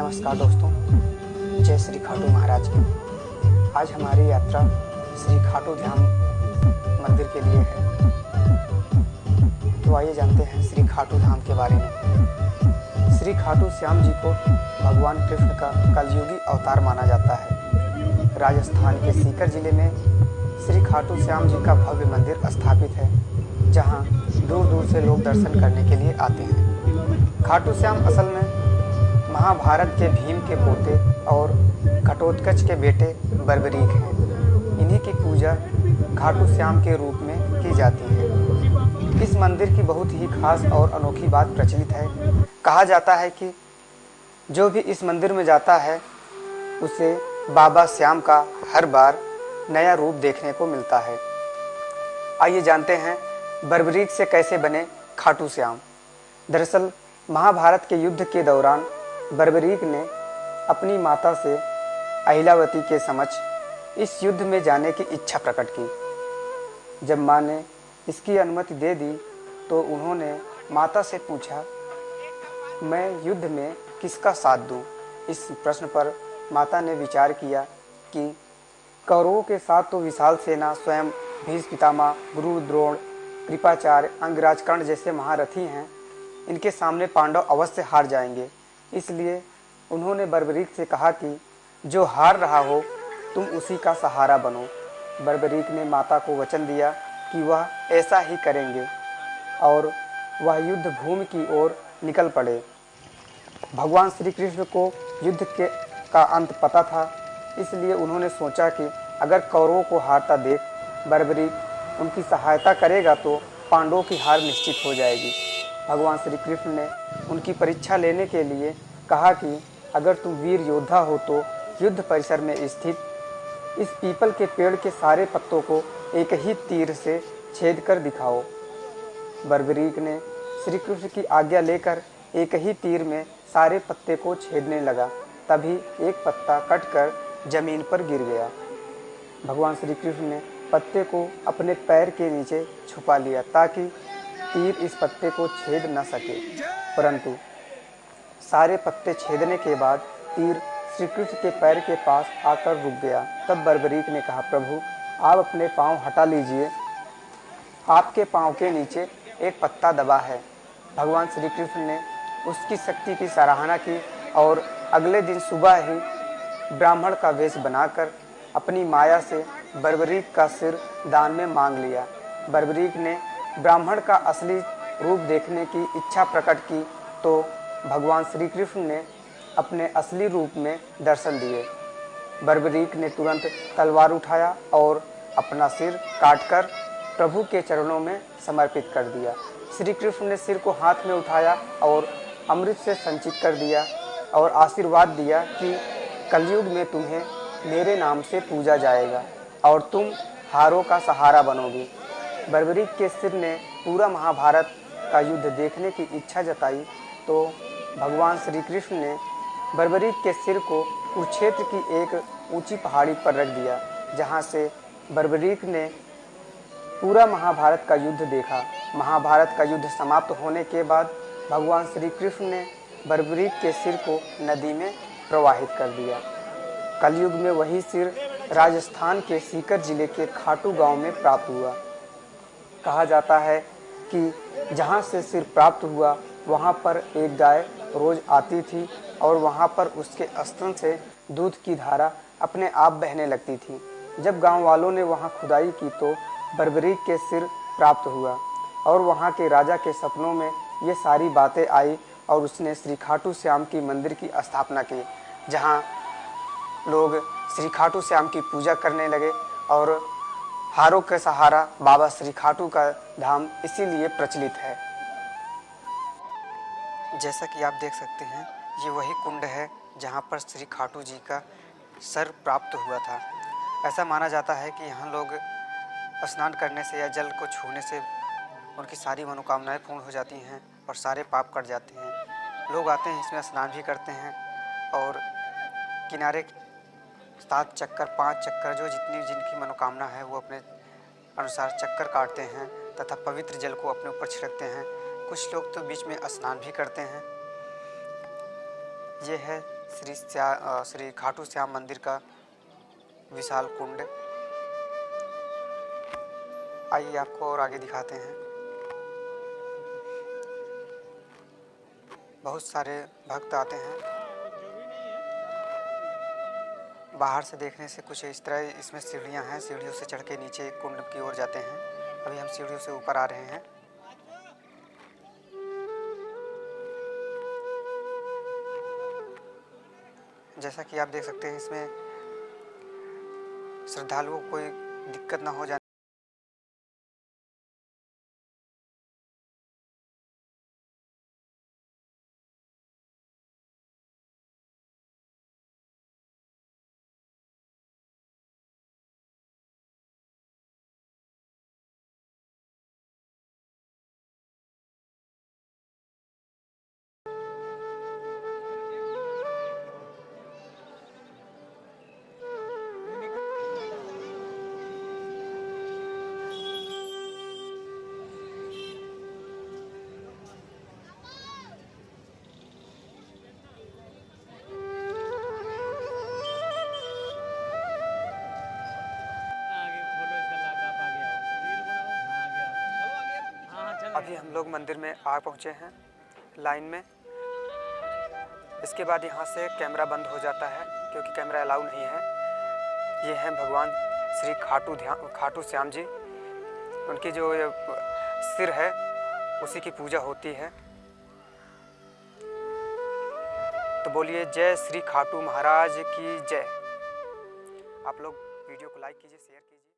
नमस्कार दोस्तों, जय श्री खाटू महाराज की। आज हमारी यात्रा श्री खाटू धाम मंदिर के लिए है। तो आइए जानते हैं श्री खाटू धाम के बारे में। श्री खाटू श्याम जी को भगवान कृष्ण का कलयुगी अवतार माना जाता है। राजस्थान के सीकर जिले में श्री खाटू श्याम जी का भव्य मंदिर स्थापित है, जहां दूर दूर से लोग दर्शन करने के लिए आते हैं। खाटू श्याम असल में महाभारत के भीम के पोते और घटोत्कच के बेटे बर्बरीक हैं। इन्हीं की पूजा खाटू श्याम के रूप में की जाती है। इस मंदिर की बहुत ही खास और अनोखी बात प्रचलित है। कहा जाता है कि जो भी इस मंदिर में जाता है उसे बाबा श्याम का हर बार नया रूप देखने को मिलता है। आइए जानते हैं बर्बरीक से कैसे बने खाटू श्याम। दरअसल महाभारत के युद्ध के दौरान बर्बरीक ने अपनी माता से अहिलावती के समक्ष इस युद्ध में जाने की इच्छा प्रकट की। जब माँ ने इसकी अनुमति दे दी तो उन्होंने माता से पूछा, मैं युद्ध में किसका साथ दूं? इस प्रश्न पर माता ने विचार किया कि कौरवों के साथ तो विशाल सेना, स्वयं भीष्म पितामह, गुरु द्रोण, कृपाचार्य, अंगराज कर्ण जैसे महारथी हैं। इनके सामने पांडव अवश्य हार जाएंगे। इसलिए उन्होंने बर्बरीक से कहा कि जो हार रहा हो तुम उसी का सहारा बनो। बर्बरीक ने माता को वचन दिया कि वह ऐसा ही करेंगे और वह युद्ध भूमि की ओर निकल पड़े। भगवान श्री कृष्ण को युद्ध का अंत पता था, इसलिए उन्होंने सोचा कि अगर कौरवों को हारता देख बर्बरीक उनकी सहायता करेगा तो पांडवों की हार निश्चित हो जाएगी। भगवान श्री कृष्ण ने उनकी परीक्षा लेने के लिए कहा कि अगर तुम वीर योद्धा हो तो युद्ध परिसर में स्थित इस पीपल के पेड़ के सारे पत्तों को एक ही तीर से छेद कर दिखाओ। बर्बरीक ने श्री कृष्ण की आज्ञा लेकर एक ही तीर में सारे पत्ते को छेदने लगा। तभी एक पत्ता कटकर जमीन पर गिर गया। भगवान श्री कृष्ण ने पत्ते को अपने पैर के नीचे छुपा लिया ताकि तीर इस पत्ते को छेद न सके। परंतु सारे पत्ते छेदने के बाद तीर श्री कृष्ण के पैर के पास आकर रुक गया। तब बर्बरीक ने कहा, प्रभु आप अपने पांव हटा लीजिए, आपके पांव के नीचे एक पत्ता दबा है। भगवान श्री कृष्ण ने उसकी शक्ति की सराहना की और अगले दिन सुबह ही ब्राह्मण का वेश बनाकर अपनी माया से बर्बरीक का सिर दान में मांग लिया। बर्बरीक ने ब्राह्मण का असली रूप देखने की इच्छा प्रकट की तो भगवान श्री कृष्ण ने अपने असली रूप में दर्शन दिए। बर्बरीक ने तुरंत तलवार उठाया और अपना सिर काटकर प्रभु के चरणों में समर्पित कर दिया। श्री कृष्ण ने सिर को हाथ में उठाया और अमृत से संचित कर दिया और आशीर्वाद दिया कि कलयुग में तुम्हें मेरे नाम से पूजा जाएगा और तुम हारों का सहारा बनोगी। बर्बरीक के सिर ने पूरा महाभारत का युद्ध देखने की इच्छा जताई तो भगवान श्री कृष्ण ने बर्बरीक के सिर को कुरुक्षेत्र की एक ऊंची पहाड़ी पर रख दिया, जहां से बर्बरीक ने पूरा महाभारत का युद्ध देखा। महाभारत का युद्ध समाप्त होने के बाद भगवान श्री कृष्ण ने बर्बरीक के सिर को नदी में प्रवाहित कर दिया। कलयुग में वही सिर राजस्थान के सीकर जिले के खाटू गांव में प्राप्त हुआ। कहा जाता है कि जहां से सिर प्राप्त हुआ वहां पर एक गाय रोज आती थी और वहां पर उसके स्तन से दूध की धारा अपने आप बहने लगती थी। जब गांव वालों ने वहां खुदाई की तो बर्बरीक के सिर प्राप्त हुआ और वहां के राजा के सपनों में ये सारी बातें आई और उसने श्री खाटू श्याम की मंदिर की स्थापना की, जहां लोग श्री खाटू श्याम की पूजा करने लगे और हारों के सहारा बाबा श्री खाटू का धाम इसीलिए प्रचलित है। जैसा कि आप देख सकते हैं, ये वही कुंड है जहाँ पर श्री खाटू जी का सर प्राप्त हुआ था। ऐसा माना जाता है कि यहाँ लोग स्नान करने से या जल को छूने से उनकी सारी मनोकामनाएं पूर्ण हो जाती हैं और सारे पाप कट जाते हैं। लोग आते हैं, इसमें स्नान भी करते हैं और किनारे 7 चक्कर 5 चक्कर जो जितनी जिनकी मनोकामना है वो अपने अनुसार चक्कर काटते हैं तथा पवित्र जल को अपने ऊपर छिड़कते हैं। कुछ लोग तो बीच में स्नान भी करते हैं। ये है श्री खाटू श्याम मंदिर का विशाल कुंड। आइए आपको और आगे दिखाते हैं। बहुत सारे भक्त आते हैं। बाहर से देखने से कुछ इस तरह इसमें सीढ़ियां हैं। सीढ़ियों से चढ़ के नीचे कुंड की ओर जाते हैं। अभी हम सीढ़ियों से ऊपर आ रहे हैं। जैसा कि आप देख सकते हैं, इसमें श्रद्धालुओं को कोई दिक्कत ना हो जाए। अभी हम लोग मंदिर में आ पहुँचे हैं लाइन में। इसके बाद यहाँ से कैमरा बंद हो जाता है क्योंकि कैमरा अलाउ नहीं है। ये हैं भगवान श्री खाटू श्याम जी। उनकी जो सिर है उसी की पूजा होती है। तो बोलिए जय श्री खाटू महाराज की जय। आप लोग वीडियो को लाइक कीजिए, शेयर कीजिए।